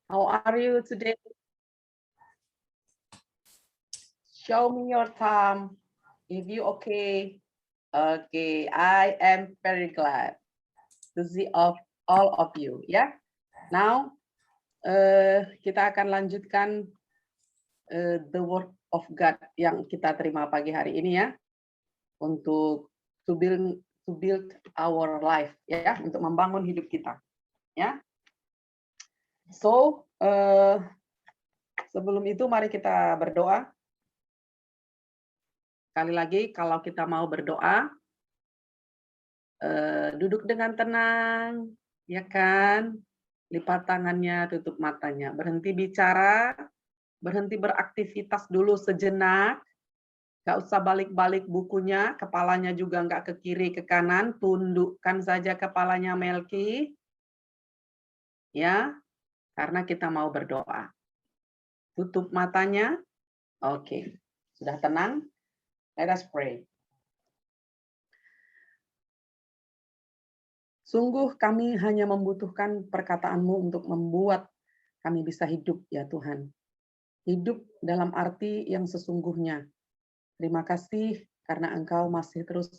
How are you today? Show me your thumb if you okay. Okay, I am very glad to see all of you. Ya, now kita akan lanjutkan the word of God yang kita terima pagi hari ini ya, untuk to build our life ya, untuk membangun hidup kita. Ya, so sebelum itu mari kita berdoa. Sekali lagi, kalau kita mau berdoa, duduk dengan tenang, ya kan? Lipat tangannya, tutup matanya, berhenti bicara, berhenti beraktivitas dulu sejenak, nggak usah balik-balik bukunya, kepalanya juga nggak ke kiri, ke kanan, tundukkan saja kepalanya Melki, ya, karena kita mau berdoa. Tutup matanya, oke. Sudah tenang? Let us pray. Sungguh kami hanya membutuhkan perkataan-Mu untuk membuat kami bisa hidup ya Tuhan. Hidup dalam arti yang sesungguhnya. Terima kasih karena Engkau masih terus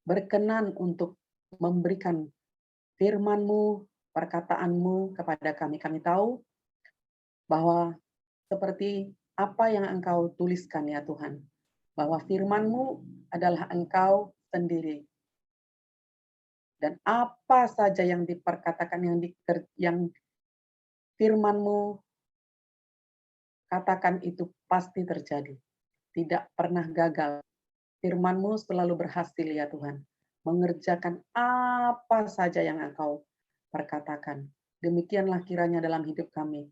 berkenan untuk memberikan firman-Mu, perkataan-Mu kepada kami. Kami tahu bahwa seperti apa yang Engkau tuliskan ya Tuhan. Bahwa firman-Mu adalah Engkau sendiri. Dan apa saja yang diperkatakan, yang firman-Mu katakan itu pasti terjadi. Tidak pernah gagal. Firman-Mu selalu berhasil ya Tuhan. Mengerjakan apa saja yang Engkau perkatakan. Demikianlah kiranya dalam hidup kami.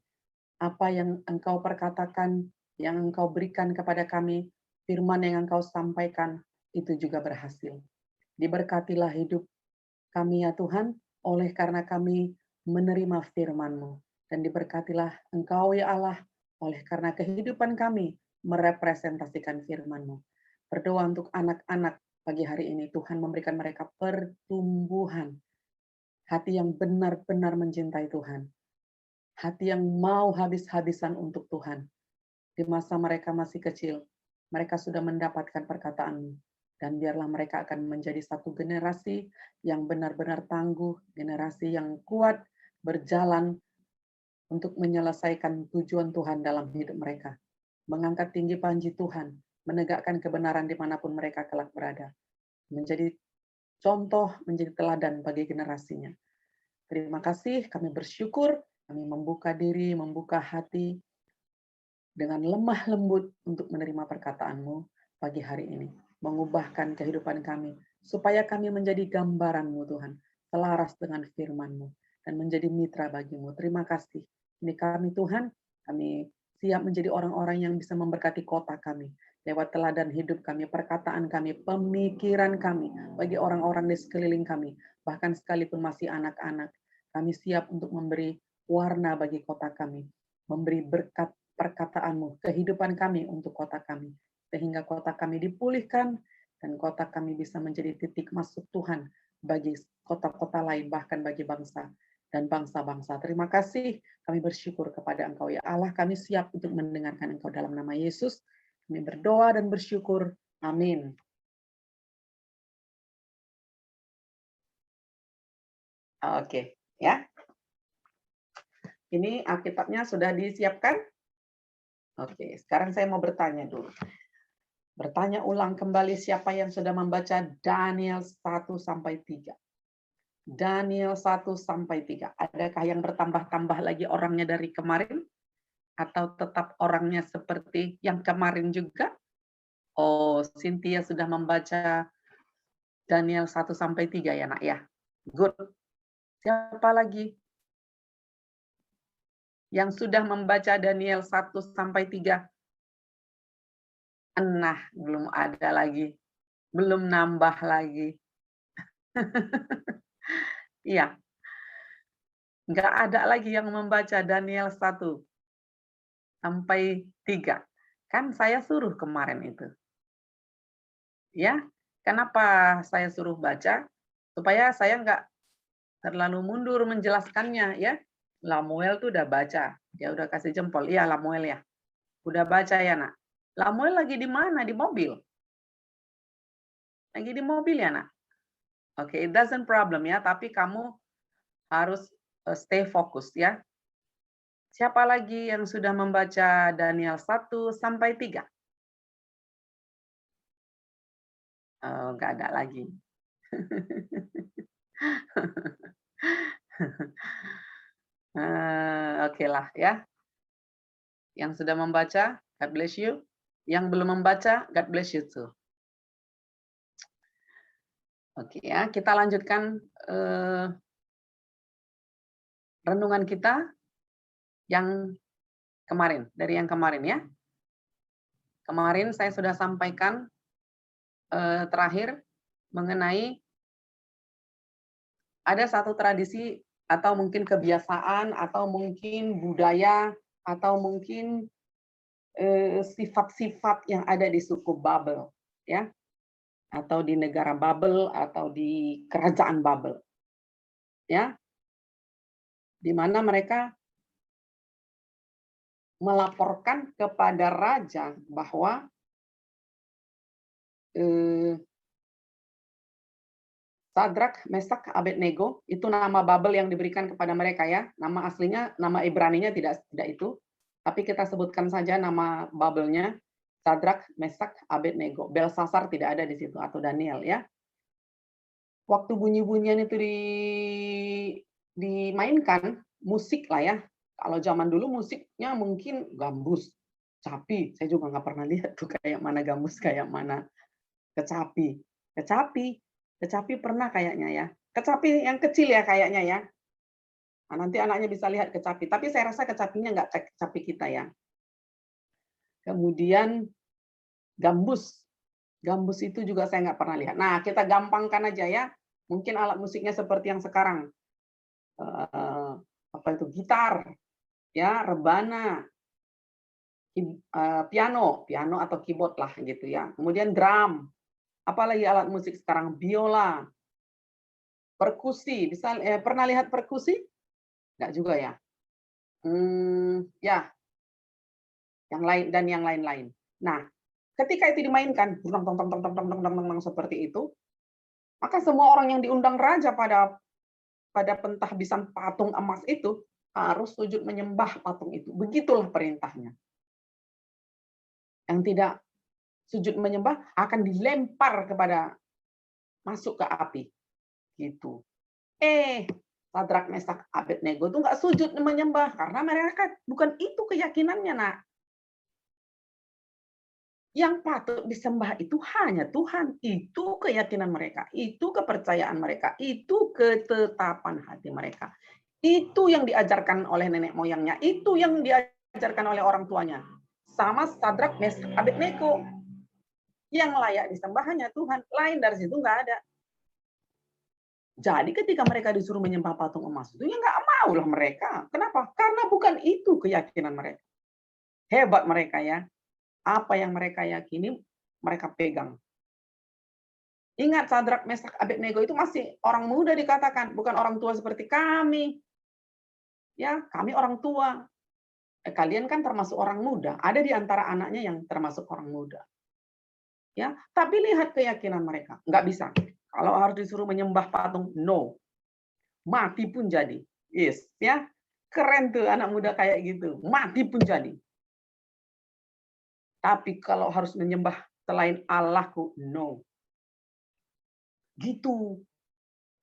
Apa yang Engkau perkatakan, yang Engkau berikan kepada kami, firman yang Engkau sampaikan, itu juga berhasil. Diberkatilah hidup kami ya Tuhan, oleh karena kami menerima firman-Mu. Dan diberkatilah Engkau ya Allah, oleh karena kehidupan kami merepresentasikan firman-Mu. Berdoa untuk anak-anak pagi hari ini, Tuhan memberikan mereka pertumbuhan. Hati yang benar-benar mencintai Tuhan. Hati yang mau habis-habisan untuk Tuhan. Di masa mereka masih kecil, mereka sudah mendapatkan perkataan-Mu. Dan biarlah mereka akan menjadi satu generasi yang benar-benar tangguh, generasi yang kuat, berjalan untuk menyelesaikan tujuan Tuhan dalam hidup mereka. Mengangkat tinggi panji Tuhan, menegakkan kebenaran dimanapun mereka kelak berada. Menjadi contoh, menjadi teladan bagi generasinya. Terima kasih, kami bersyukur, kami membuka diri, membuka hati, dengan lemah lembut untuk menerima perkataan-Mu pagi hari ini. Mengubahkan kehidupan kami, supaya kami menjadi gambaran-Mu Tuhan, selaras dengan firman-Mu, dan menjadi mitra bagi-Mu. Terima kasih. Ini kami Tuhan, kami siap menjadi orang-orang yang bisa memberkati kota kami, lewat teladan hidup kami, perkataan kami, pemikiran kami, bagi orang-orang di sekeliling kami, bahkan sekalipun masih anak-anak, kami siap untuk memberi warna bagi kota kami, memberi berkat perkataan-Mu, kehidupan kami untuk kota kami, sehingga kota kami dipulihkan, dan kota kami bisa menjadi titik masuk Tuhan bagi kota-kota lain, bahkan bagi bangsa dan bangsa-bangsa. Terima kasih, kami bersyukur kepada Engkau ya Allah, kami siap untuk mendengarkan Engkau dalam nama Yesus. Kami berdoa dan bersyukur. Amin. Oke, ya. Ini Alkitabnya sudah disiapkan? Oke, sekarang saya mau bertanya dulu. Bertanya ulang kembali siapa yang sudah membaca Daniel 1-3. Daniel 1-3. Adakah yang bertambah-tambah lagi orangnya dari kemarin? Atau tetap orangnya seperti yang kemarin juga? Oh, Cynthia sudah membaca Daniel 1-3 ya nak ya? Good. Siapa lagi yang sudah membaca Daniel 1-3? Nah, belum ada lagi. Belum nambah lagi. Iya. Nggak ada lagi yang membaca Daniel 1-3. Kan saya suruh kemarin itu. Ya, kenapa saya suruh baca? Supaya saya nggak terlalu mundur menjelaskannya ya. Lamuel tuh udah baca. Ya udah kasih jempol. Iya, Lamuel ya. Udah baca ya, Nak? Lamuel lagi di mana? Di mobil? Lagi di mobil ya, Nak? Oke, it doesn't problem ya, tapi kamu harus stay fokus ya. Siapa lagi yang sudah membaca Daniel 1 sampai 3? Oh, nggak ada lagi. Oke lah ya. Yang sudah membaca, God bless you. Yang belum membaca, God bless you too. Oke ya, kita lanjutkan renungan kita yang kemarin, dari yang kemarin ya. Kemarin saya sudah sampaikan terakhir mengenai ada satu tradisi atau mungkin kebiasaan atau mungkin budaya atau mungkin sifat-sifat yang ada di suku Babel ya, atau di negara Babel atau di kerajaan Babel ya, di mana mereka melaporkan kepada raja bahwa Sadrak, Mesak, Abednego itu nama Babel yang diberikan kepada mereka ya. Nama aslinya, nama Ibraninya tidak itu, tapi kita sebutkan saja nama Babelnya Sadrak, Mesak, Abednego. Belsasar tidak ada di situ atau Daniel ya. Waktu bunyi-bunyian itu dimainkan musik lah ya. Kalau zaman dulu musiknya mungkin gambus, kecapi. Saya juga nggak pernah lihat tuh kayak mana gambus, kayak mana kecapi. Kecapi pernah kayaknya ya. Kecapi yang kecil ya kayaknya ya. Nah, nanti anaknya bisa lihat kecapi. Tapi saya rasa kecapinya nggak kayak kecapi kita ya. Kemudian gambus. Gambus itu juga saya nggak pernah lihat. Nah, kita gampangkan aja ya. Mungkin alat musiknya seperti yang sekarang. Apa itu? Gitar, ya, rebana, piano atau keyboard lah gitu ya. Kemudian drum. Apalagi alat musik sekarang? Biola, perkusi. Bisa pernah lihat perkusi? Enggak juga ya. Ya, yang lain dan yang lain-lain. Nah, ketika itu dimainkan seperti itu, maka semua orang yang diundang raja pada pentahbisan patung emas itu harus sujud menyembah patung itu. Begitulah perintahnya. Yang tidak sujud menyembah akan dilempar kepada masuk ke api. Gitu. Sadrak, Mesak, Abednego itu nggak sujud menyembah karena mereka bukan itu keyakinannya, Nak. Yang patut disembah itu hanya Tuhan. Itu keyakinan mereka, itu kepercayaan mereka, itu ketetapan hati mereka. Itu yang diajarkan oleh nenek moyangnya, itu yang diajarkan oleh orang tuanya. Sama Sadrak, Mesak, Abednego. Yang layak disembah hanya Tuhan. Lain dari situ nggak ada. Jadi ketika mereka disuruh menyembah patung emas itu, ya nggak mau lah mereka. Kenapa? Karena bukan itu keyakinan mereka. Hebat mereka ya. Apa yang mereka yakini, mereka pegang. Ingat Sadrak, Mesak, Abednego itu masih orang muda dikatakan, bukan orang tua seperti kami. Ya, kami orang tua. Kalian kan termasuk orang muda. Ada di antara anaknya yang termasuk orang muda. Ya, tapi lihat keyakinan mereka, nggak bisa. Kalau harus disuruh menyembah patung, no. Mati pun jadi. Yes, ya. Keren tuh anak muda kayak gitu. Mati pun jadi. Tapi kalau harus menyembah selain Allahku, no. Gitu.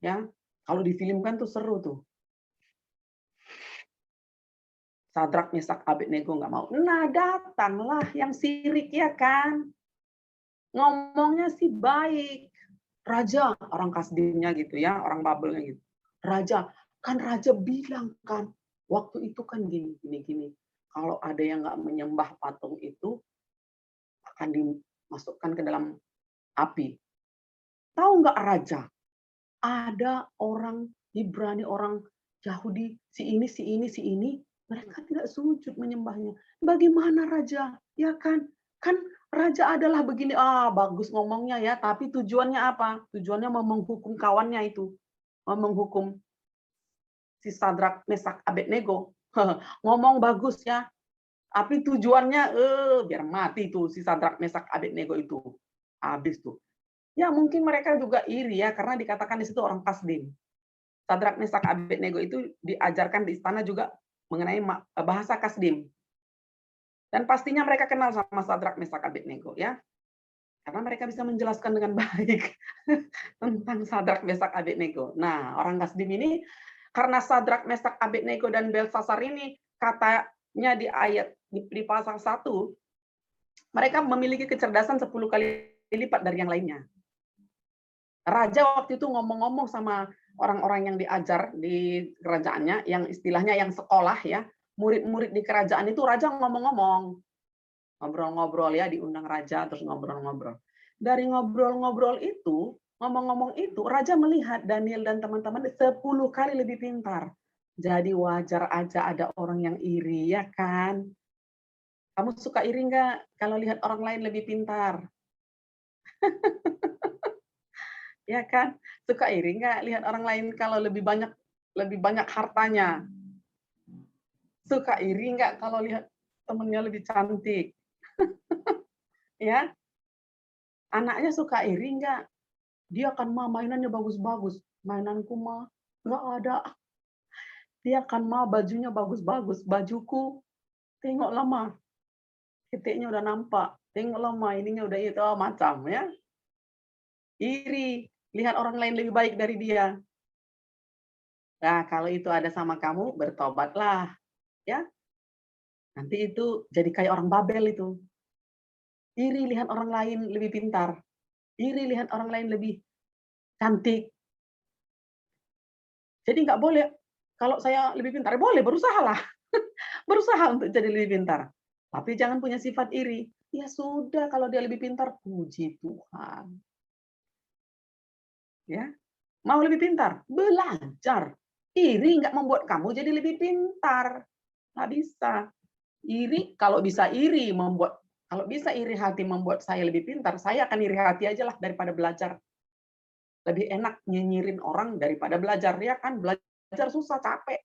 Ya. Kalau difilmkan tuh seru tuh. Sadrak, Mesak, Abednego nggak mau. Nah, datanglah yang sirik ya kan. Ngomongnya sih baik. Raja, orang Kasdimnya gitu ya, orang Babelnya gitu. Raja, kan raja bilang kan, waktu itu kan gini. Kalau ada yang nggak menyembah patung itu, akan dimasukkan ke dalam api. Tahu nggak raja? Ada orang Ibrani, orang Yahudi, si ini, mereka tidak sujud menyembahnya. Bagaimana raja? Ya kan? Kan raja adalah begini. Bagus ngomongnya ya, tapi tujuannya apa? Tujuannya mau menghukum kawannya itu. Mau menghukum si Sadrak, Mesak, Abednego. Ngomong bagus ya, tapi tujuannya biar mati tuh si Sadrak, Mesak, Abednego itu. Habis tuh. Ya mungkin mereka juga iri ya, karena dikatakan di situ orang Kasdim. Sadrak, Mesak, Abednego itu diajarkan di istana juga mengenai bahasa Kasdim. Dan pastinya mereka kenal sama Sadrak, Mesak, Abednego ya. Karena mereka bisa menjelaskan dengan baik tentang Sadrak, Mesak, Abednego. Nah, orang Kasdim ini karena Sadrak, Mesak, Abednego dan Belsasar ini katanya di ayat di pasal 1 mereka memiliki kecerdasan 10 kali lipat dari yang lainnya. Raja waktu itu ngomong-ngomong sama orang-orang yang diajar di kerajaannya, yang istilahnya yang sekolah ya, murid-murid di kerajaan itu raja ngomong-ngomong, ngobrol-ngobrol ya, diundang raja terus ngobrol-ngobrol. Dari ngobrol-ngobrol itu, ngomong-ngomong itu, raja melihat Daniel dan teman-teman 10 kali lebih pintar. Jadi wajar aja ada orang yang iri, ya kan? Kamu suka iri nggak kalau lihat orang lain lebih pintar? Ya kan? Suka iri nggak lihat orang lain kalau lebih banyak hartanya? Suka iri nggak kalau lihat temennya lebih cantik? Ya, anaknya suka iri nggak? Dia kan mah mainannya bagus-bagus. Mainanku mah nggak ada. Dia kan mah bajunya bagus-bagus. Bajuku, tengoklah mah. Titiknya udah nampak. Tengoklah mah ininya udah itu macam ya. Iri, lihat orang lain lebih baik dari dia. Nah, kalau itu ada sama kamu, bertobatlah. Ya, nanti itu jadi kayak orang Babel itu. Iri lihat orang lain lebih pintar. Iri lihat orang lain lebih cantik. Jadi nggak boleh, kalau saya lebih pintar, boleh berusahalah. Berusaha untuk jadi lebih pintar. Tapi jangan punya sifat iri. Ya sudah, kalau dia lebih pintar, puji Tuhan. Ya, mau lebih pintar, belajar. Iri nggak membuat kamu jadi lebih pintar. Nggak bisa. Iri, kalau bisa iri membuat, kalau bisa iri hati membuat saya lebih pintar, saya akan iri hati aja lah daripada belajar. Lebih enak nyinyirin orang daripada belajar. Ya kan, belajar susah, capek.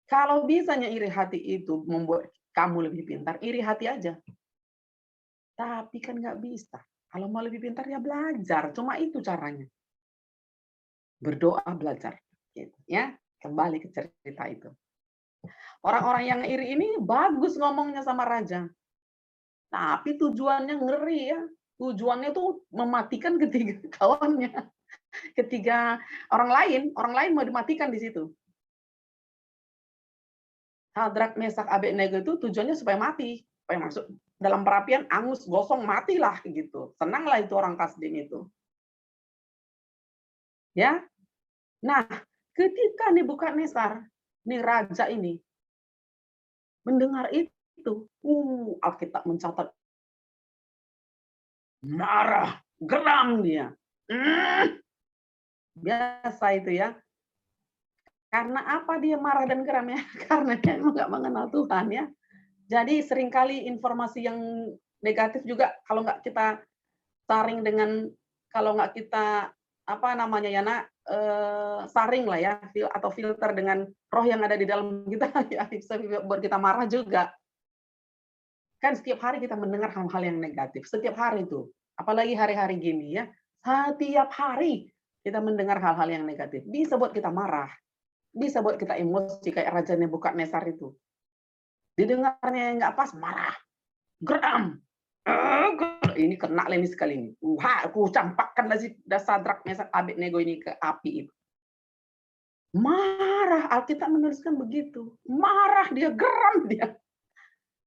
Kalau bisanya iri hati itu membuat kamu lebih pintar, iri hati aja. Tapi kan nggak bisa. Kalau mau lebih pintar ya belajar. Cuma itu caranya. Berdoa, belajar. Gitu, ya. Kembali ke cerita itu. Orang-orang yang iri ini bagus ngomongnya sama raja. Tapi tujuannya ngeri ya. Tujuannya tuh mematikan ketiga kawannya. Ketiga orang lain mau dimatikan di situ. Sadrak, Mesak, Abednego itu tujuannya supaya mati, supaya masuk dalam perapian, angus, gosong, matilah gitu. Senanglah itu orang Kasdim itu. Ya. Nah, ketika Nebukadnezar, nih raja ini mendengar itu, Alkitab mencatat marah, geram dia. Biasa itu ya. Karena apa dia marah dan geram ya? Karena dia emang nggak mengenal Tuhan ya. Jadi seringkali informasi yang negatif juga kalau nggak kita saring dengan, kalau nggak kita apa namanya ya nak, saring lah ya, atau filter dengan roh yang ada di dalam kita ya bisa buat kita marah juga. Kan setiap hari kita mendengar hal-hal yang negatif, setiap hari itu. Apalagi hari-hari gini ya, setiap hari kita mendengar hal-hal yang negatif. Bisa buat kita marah, bisa buat kita emosi kayak Raja Nebukadnezar itu. Didengarnya yang nggak pas, marah, geram. Ini kena ini sekali ini. Aku campakkan Sadrak, Mesak, Abednego ini ke api itu. Marah, Alkitab menuliskan begitu. Marah dia, geram dia.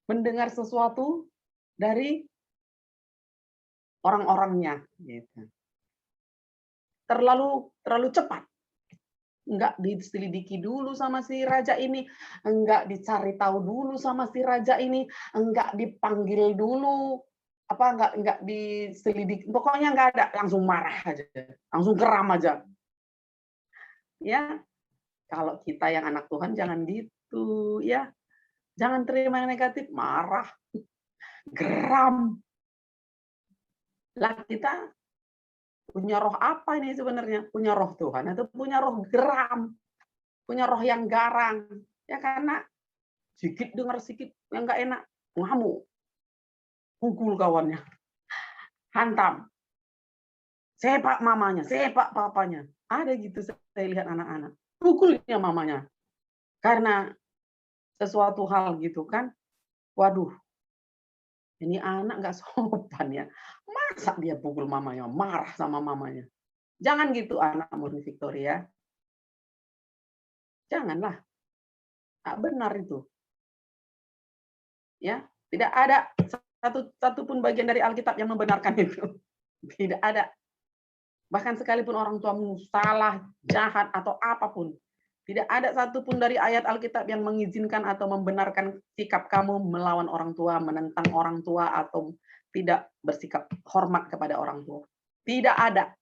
Mendengar sesuatu dari orang-orangnya. Gitu. Terlalu cepat. Enggak diselidiki dulu sama si raja ini, enggak dicari tahu dulu sama si raja ini, enggak dipanggil dulu, apa enggak diselidiki, pokoknya enggak ada, langsung marah aja, langsung geram aja. Ya, kalau kita yang anak Tuhan jangan gitu, ya. Jangan terima yang negatif, marah, geram. Lah kita punya roh apa ini sebenarnya? Punya roh Tuhan atau punya roh geram? punya roh yang garang. Ya karena sedikit dengar sedikit yang nggak enak, ngamuk, pukul kawannya, hantam, sepak mamanya, sepak papanya. Ada gitu saya lihat anak-anak. Pukulnya mamanya. Karena sesuatu hal gitu kan. Waduh, ini anak nggak sopan ya. Masa dia pukul mamanya, marah sama mamanya. Jangan gitu anak murni Victoria. Janganlah. Nggak benar itu. Ya, tidak ada satu pun bagian dari Alkitab yang membenarkan itu. Tidak ada. Bahkan sekalipun orang tuamu salah, jahat, atau apapun, tidak ada satupun dari ayat Alkitab yang mengizinkan atau membenarkan sikap kamu melawan orang tua, menentang orang tua, atau tidak bersikap hormat kepada orang tua. Tidak ada.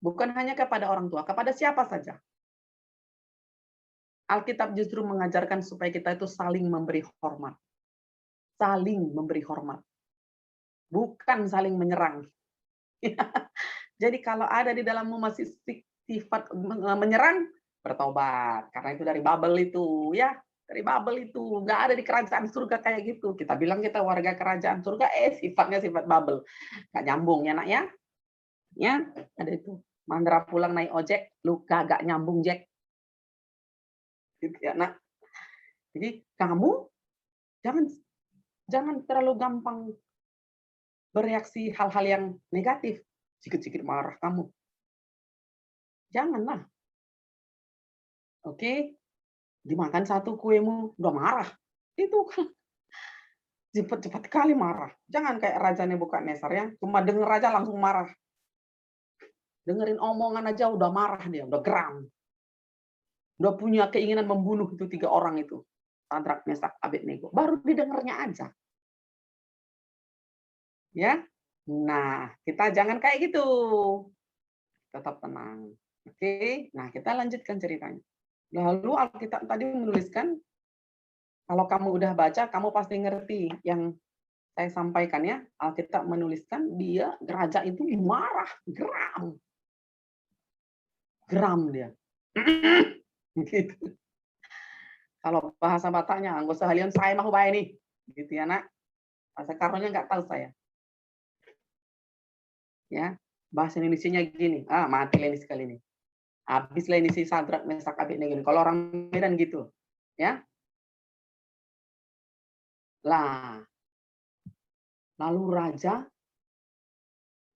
Bukan hanya kepada orang tua, kepada siapa saja. Alkitab justru mengajarkan supaya kita itu saling memberi hormat. Saling memberi hormat. Bukan saling menyerang. Jadi kalau ada di dalammu masih sifat menyerang, bertobat. Karena itu dari Babel itu, ya. Dari Babel itu. Nggak ada di kerajaan surga kayak gitu. Kita bilang kita warga kerajaan surga, sifatnya sifat Babel. Nggak nyambung ya, nak ya. Ya, ada itu. Mandra pulang naik ojek, lu kagak nyambung, Jack. Gitu ya, nak. Jadi kamu jangan terlalu gampang bereaksi hal-hal yang negatif. Sedikit-sedikit marah kamu. Janganlah. Oke? Dimakan satu kuemu, udah marah. Itu kan cepat-cepat kali marah. Jangan kayak Raja Nebukadnezar ya, cuma denger aja langsung marah. Dengerin omongan aja udah marah dia, udah geram. Udah punya keinginan membunuh itu 3 orang itu. Sadrak, Mesak, Abednego. Baru didengarnya aja. Ya. Nah, kita jangan kayak gitu. Tetap tenang. Oke, nah kita lanjutkan ceritanya. Lalu Alkitab tadi menuliskan, kalau kamu udah baca, kamu pasti ngerti yang saya sampaikan ya. Alkitab menuliskan dia, raja itu marah, geram. Geram dia. Gitu. Kalau bahasa Bataknya, nggak usah halian saya mau bayar nih. Gitu ya, nak. Bahasa Karonya nggak tahu saya. Ya, bahasa Indonesianya gini. Mati lah ini sekali ini. Habis lah ini si Sadrak, Mesak, Abednego. Kalau orang Medan gitu. Ya. Lah, lalu raja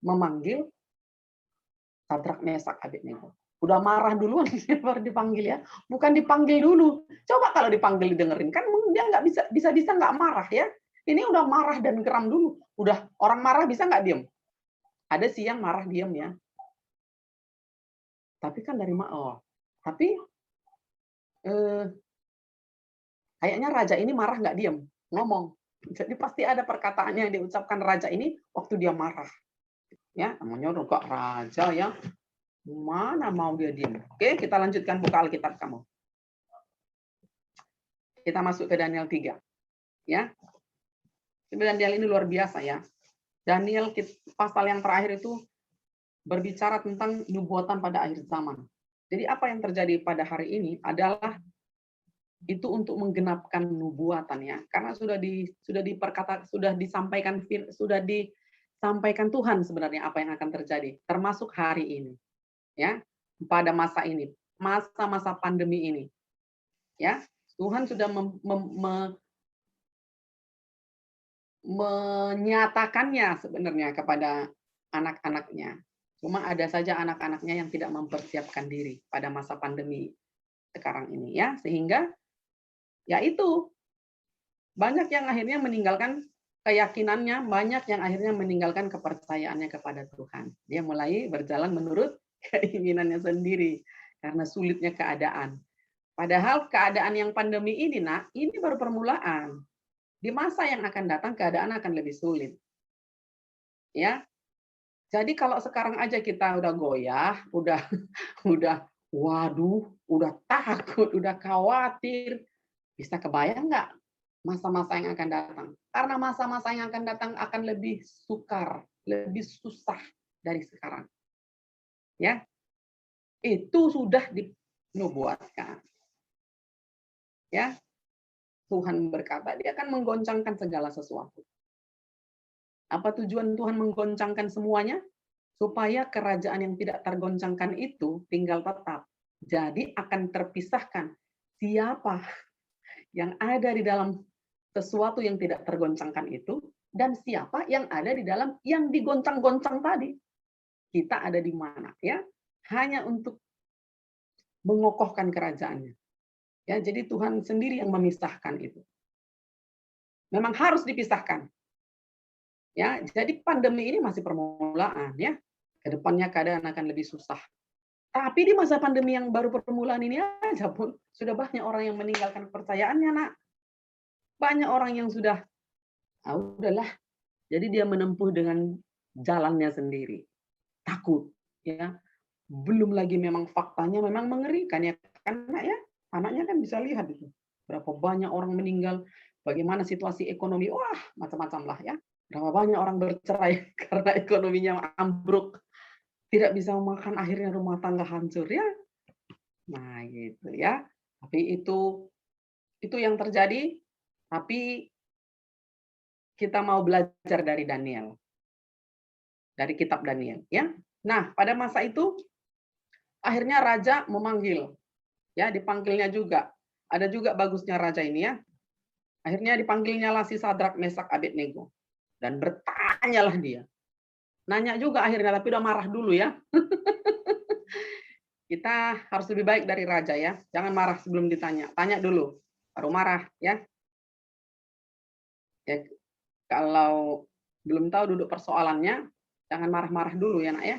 memanggil Sadrak, Mesak, Abednego. Udah marah duluan baru dipanggil ya. Bukan dipanggil dulu. Coba kalau dipanggil didengerin kan dia nggak bisa nggak marah ya. Ini udah marah dan geram dulu. Udah orang marah bisa nggak diem? Ada sih yang marah diem ya. Tapi kan dari tapi kayaknya raja ini marah nggak diem, ngomong. Jadi pasti ada perkataannya yang diucapkan raja ini waktu dia marah. Ya, namanya udah kok raja ya. Mana mau dia diem? Oke, kita lanjutkan buka Alkitab kamu. Kita masuk ke Daniel 3. Ya. Daniel ini luar biasa ya. Daniel pasal yang terakhir itu berbicara tentang nubuatan pada akhir zaman. Jadi apa yang terjadi pada hari ini adalah itu untuk menggenapkan nubuatan ya. Karena sudah disampaikan Tuhan sebenarnya apa yang akan terjadi, termasuk hari ini. Ya, pada masa ini, masa-masa pandemi ini. Ya, Tuhan sudah menyatakannya sebenarnya kepada anak-anaknya. Cuma ada saja anak-anaknya yang tidak mempersiapkan diri pada masa pandemi sekarang ini ya, sehingga ya itu banyak yang akhirnya meninggalkan keyakinannya, banyak yang akhirnya meninggalkan kepercayaannya kepada Tuhan. Dia mulai berjalan menurut keinginannya sendiri karena sulitnya keadaan. Padahal keadaan yang pandemi ini, ini baru permulaan. Di masa yang akan datang keadaan akan lebih sulit. Ya. Jadi kalau sekarang aja kita udah goyah, udah waduh, udah takut, udah khawatir, bisa kebayang nggak masa-masa yang akan datang? Karena masa-masa yang akan datang akan lebih sukar, lebih susah dari sekarang. Ya. Itu sudah dinubuatkan. Ya, Tuhan berkata dia akan menggoncangkan segala sesuatu. Apa tujuan Tuhan menggoncangkan semuanya? Supaya kerajaan yang tidak tergoncangkan itu tinggal tetap. Jadi akan terpisahkan siapa yang ada di dalam sesuatu yang tidak tergoncangkan itu dan siapa yang ada di dalam yang digoncang-goncang tadi. Kita ada di mana ya? Hanya untuk mengokohkan kerajaannya. Ya, jadi Tuhan sendiri yang memisahkan itu. Memang harus dipisahkan. Ya, jadi pandemi ini masih permulaan ya. Kedepannya keadaan akan lebih susah. Tapi di masa pandemi yang baru permulaan ini aja pun sudah banyak orang yang meninggalkan kepercayaannya, Nak. Banyak orang yang sudah, udahlah. Jadi dia menempuh dengan jalannya sendiri. Takut, ya. Belum lagi memang faktanya memang mengerikan ya, karena ya anaknya kan bisa lihat itu. Berapa banyak orang meninggal, bagaimana situasi ekonomi, wah macam-macam lah ya. Berapa banyak orang bercerai karena ekonominya ambruk, tidak bisa makan, akhirnya rumah tangga hancur ya. Nah, gitu ya. Tapi itu yang terjadi, tapi kita mau belajar dari Daniel. Dari kitab Daniel, ya. Nah, pada masa itu akhirnya raja memanggil, ya, dipanggilnya juga. Ada juga bagusnya raja ini ya. Akhirnya dipanggilnya lah si Sadrak, Mesak, Abednego. Dan bertanyalah dia. Nanya juga akhirnya, tapi udah marah dulu ya. Kita harus lebih baik dari raja ya. Jangan marah sebelum ditanya. Tanya dulu, baru marah ya. Ya, kalau belum tahu duduk persoalannya, jangan marah-marah dulu ya nak ya.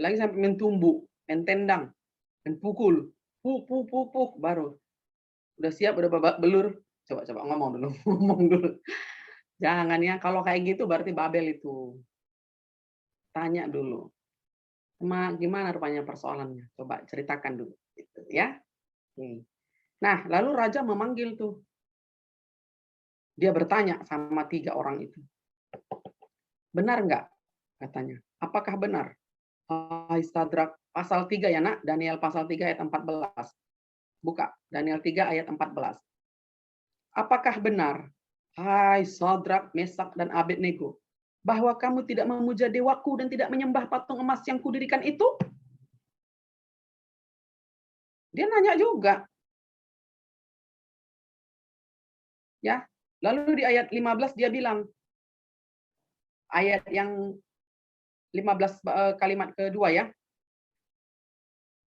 Lagi sampai main tumbuk, main tendang, main pukul, puk, baru. Udah siap, udah babak belur. Coba ngomong dulu, ngomong dulu. Jangan ya, kalau kayak gitu berarti Babel itu. Tanya dulu. Gimana rupanya persoalannya? Coba ceritakan dulu. Gitu, ya. Nah, lalu raja memanggil tuh. Dia bertanya sama 3 orang itu. Benar nggak? Katanya. Apakah benar? Hai Sadrak, pasal 3 ya nak, Daniel pasal 3 ayat 14. Buka, Daniel 3 ayat 14. Apakah benar, hai Sadrak, Mesak, dan Abednego, bahwa kamu tidak memuja dewaku dan tidak menyembah patung emas yang kudirikan itu? Dia nanya juga. Ya, lalu di ayat 15 dia bilang, ayat yang 15 kalimat kedua ya.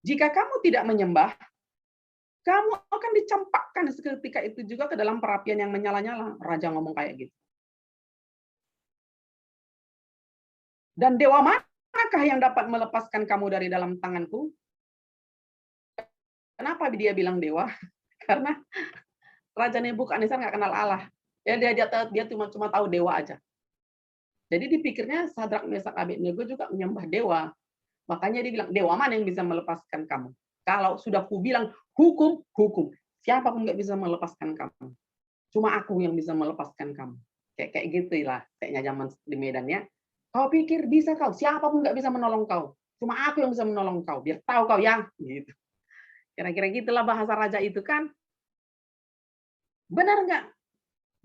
Jika kamu tidak menyembah, kamu akan dicampakkan seketika itu juga ke dalam perapian yang menyala-nyala. Raja ngomong kayak gitu. Dan dewa manakah yang dapat melepaskan kamu dari dalam tanganku? Kenapa dia bilang dewa? Karena Raja Nebukadnezar nggak kenal Allah. Ya dia cuma tahu dewa aja. Jadi dipikirnya Sadrak, Mesak, Abednego juga menyembah dewa. Makanya dia bilang, dewa mana yang bisa melepaskan kamu? Kalau sudah ku bilang hukum, hukum. Siapa pun nggak bisa melepaskan kamu. Cuma aku yang bisa melepaskan kamu. Kayak gitulah kayaknya zaman di Medan ya. Kau pikir bisa kau? Siapa pun nggak bisa menolong kau. Cuma aku yang bisa menolong kau. Biar tahu kau ya. Gitu. Kira-kira gitulah bahasa raja itu kan. Benar nggak?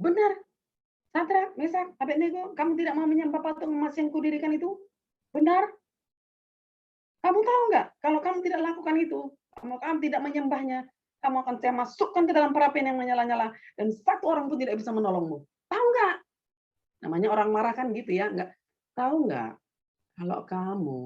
Benar. Sadrak, Mesak, Abednego, kamu tidak mau menyembah patung emas yang kudirikan itu? Benar. Kamu tahu nggak? Kalau kamu tidak lakukan itu, kamu tidak menyembahnya, kamu akan saya masukkan ke dalam perapian yang menyala-nyala dan satu orang pun tidak bisa menolongmu. Tahu nggak? Namanya orang marah kan gitu ya. Nggak tahu nggak? Kalau kamu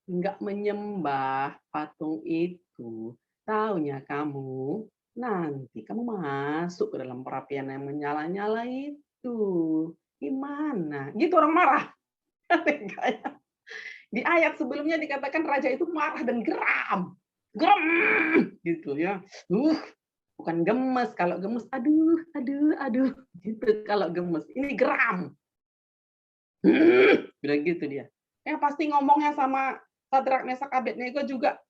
nggak menyembah patung itu, taunya kamu nanti kamu masuk ke dalam perapian yang menyala-nyala itu. Gimana? Gitu orang marah. Di ayat sebelumnya dikatakan raja itu marah dan geram. Geram gitu ya. Bukan gemes. Kalau gemes aduh gitu kalau gemes. Ini geram. Bilang gitu dia. Yang pasti ngomongnya sama Sadrak, Mesak, Abednego juga.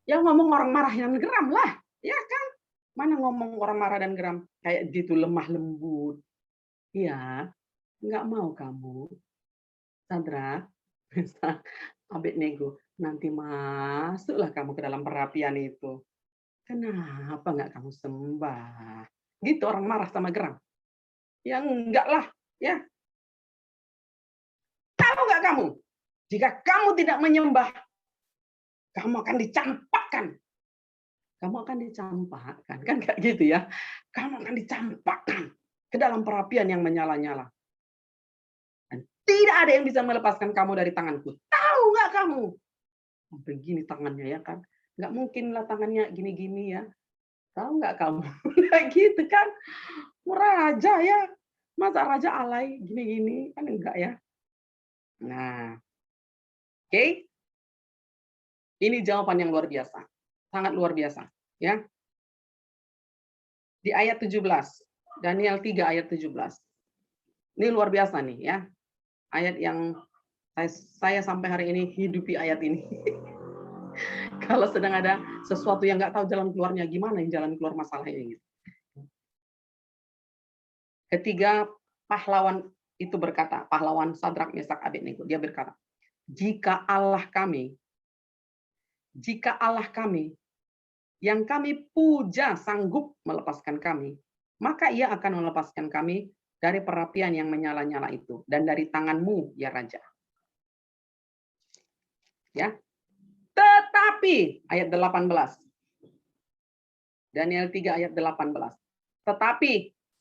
Ya ngomong orang marah yang geram lah. Ya kan? Mana ngomong orang marah dan geram. Kayak gitu lemah lembut. Iya, nggak mau kamu. Sadrak, Mesak, Abednego. nanti masuklah kamu ke dalam perapian itu. Kenapa nggak kamu sembah? Gitu orang marah sama Gerang. Ya enggak lah, ya. Tahu nggak kamu? Jika kamu tidak menyembah, kamu akan dicampakkan. Kamu akan dicampakkan, kan kayak gitu ya. Kamu akan dicampakkan ke dalam perapian yang menyala-nyala. Dan tidak ada yang bisa melepaskan kamu dari tanganku. Tahu nggak kamu? Begini tangannya ya kan. Nggak mungkin lah tangannya gini-gini ya. Tahu nggak kamu? Kayak gitu kan. Raja ya. Masa raja alay gini-gini? Kan enggak ya. Nah, oke. Ini jawaban yang luar biasa. Sangat luar biasa. Ya. Di ayat 17. Daniel 3 ayat 17. Ini luar biasa nih ya. Ayat yang saya sampai hari ini hidupi ayat ini. Kalau sedang ada sesuatu yang nggak tahu jalan keluarnya, gimana yang jalan keluar masalah ini? Ketiga pahlawan itu berkata, pahlawan Sadrak, Mesak, Abednego, dia berkata, jika Allah kami yang kami puja sanggup melepaskan kami, maka ia akan melepaskan kami dari perapian yang menyala-nyala itu dan dari tanganmu, ya Raja. Ya. Tetapi ayat 18. Daniel 3 ayat 18. Tetapi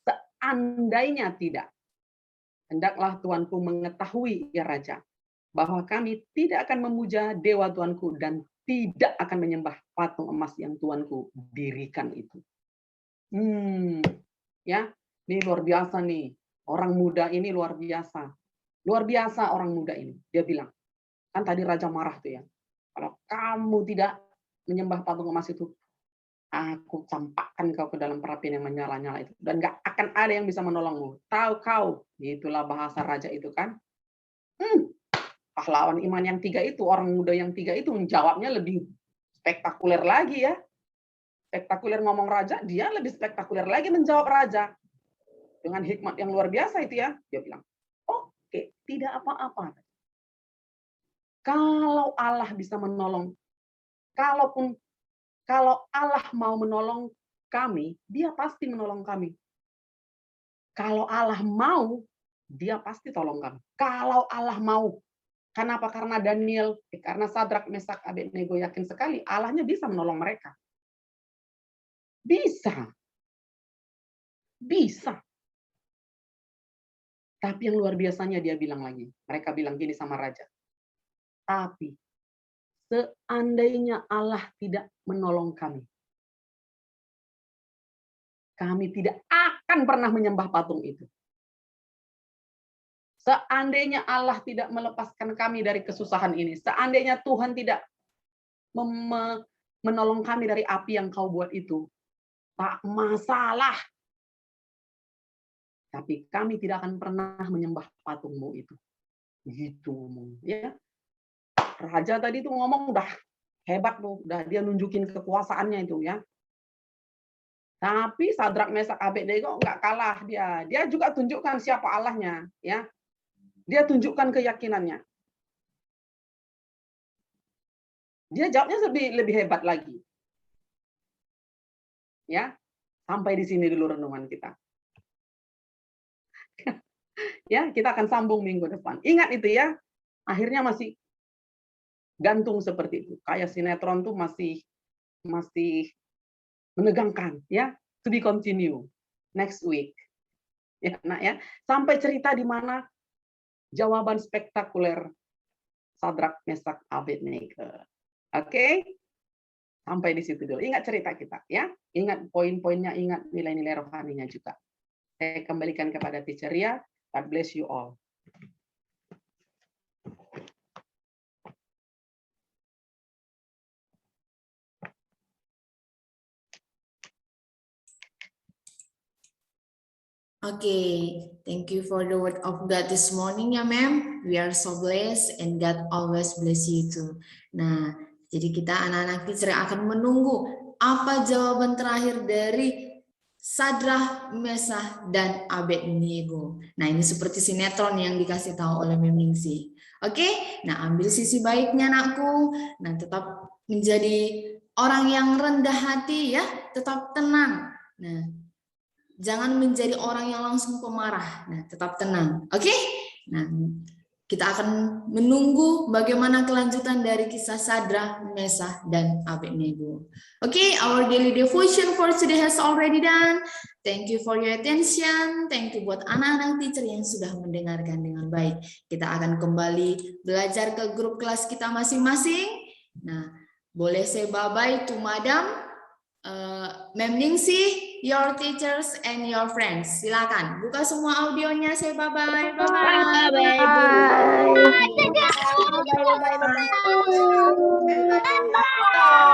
seandainya tidak, hendaklah Tuanku mengetahui, ya Raja, bahwa kami tidak akan memuja dewa Tuanku dan tidak akan menyembah patung emas yang Tuanku dirikan itu. Ya, ini luar biasa nih. Orang muda ini luar biasa. Luar biasa orang muda ini. Dia bilang, kan tadi Raja marah tuh ya. Kalau kamu tidak menyembah patung emas itu, aku campakkan kau ke dalam perapian yang menyala-nyala itu. Dan gak akan ada yang bisa menolongmu. Tahu kau. Itulah bahasa raja itu kan. Pahlawan iman yang 3 itu, orang muda yang 3 itu menjawabnya lebih spektakuler lagi ya. Spektakuler ngomong raja, dia lebih spektakuler lagi menjawab raja. Dengan hikmat yang luar biasa itu ya. Dia bilang, oke, tidak apa-apa. Kalau Allah bisa menolong, kalau Allah mau menolong kami, dia pasti menolong kami. Kalau Allah mau, dia pasti tolong kami. Kalau Allah mau. Kenapa? Karena Daniel, karena Sadrak, Mesak, Abednego yakin sekali Allahnya bisa menolong mereka. Bisa. Bisa. Tapi yang luar biasanya dia bilang lagi. Mereka bilang gini sama raja. Tapi seandainya Allah tidak menolong kami tidak akan pernah menyembah patung itu. Seandainya Allah tidak melepaskan kami dari kesusahan ini, seandainya Tuhan tidak menolong kami dari api yang kau buat itu, tak masalah. Tapi kami tidak akan pernah menyembah patungmu itu. Gitu. Ya. Raja tadi tuh ngomong udah hebat loh, udah dia nunjukin kekuasaannya itu ya. Tapi Sadrak, Mesak, Abednego nggak kalah dia. Dia juga tunjukkan siapa Allahnya, ya. Dia tunjukkan keyakinannya. Dia jawabnya lebih hebat lagi. Ya. Sampai di sini dulu renungan kita. Ya, kita akan sambung minggu depan. Ingat itu ya. Akhirnya masih gantung seperti itu. Kayak sinetron tuh masih menegangkan ya. To be continue next week. Ya, nah ya. Sampai cerita di mana jawaban spektakuler Sadrak, Mesak, Abednego. Oke? Sampai di situ dulu. Ingat cerita kita ya. Ingat poin-poinnya, ingat nilai-nilai rohaninya juga. Saya kembalikan kepada Teacher Ria. God bless you all. Okay, thank you for the word of God this morning ya ma'am. We are so blessed and God always bless you too. Nah, jadi kita anak-anak teacher akan menunggu apa jawaban terakhir dari Sadrak, Mesak, dan Abednego. Nah, ini seperti sinetron yang dikasih tahu oleh Mem Ningsih. Oke, nah ambil sisi baiknya anakku. Nah, tetap menjadi orang yang rendah hati ya, tetap tenang. Nah, jangan menjadi orang yang langsung pemarah. Nah, tetap tenang. Oke? Nah, kita akan menunggu bagaimana kelanjutan dari kisah Sadra, Mesah, dan Abednego. Okay, our daily devotion for today has already done. Thank you for your attention. Thank you buat anak-anak teacher yang sudah mendengarkan dengan baik. Kita akan kembali belajar ke grup kelas kita masing-masing. Nah, boleh say bye-bye to Madam, Ma'am Ningsih, your teachers, and your friends. Silakan, buka semua audionya, say bye-bye. Bye-bye. Bye.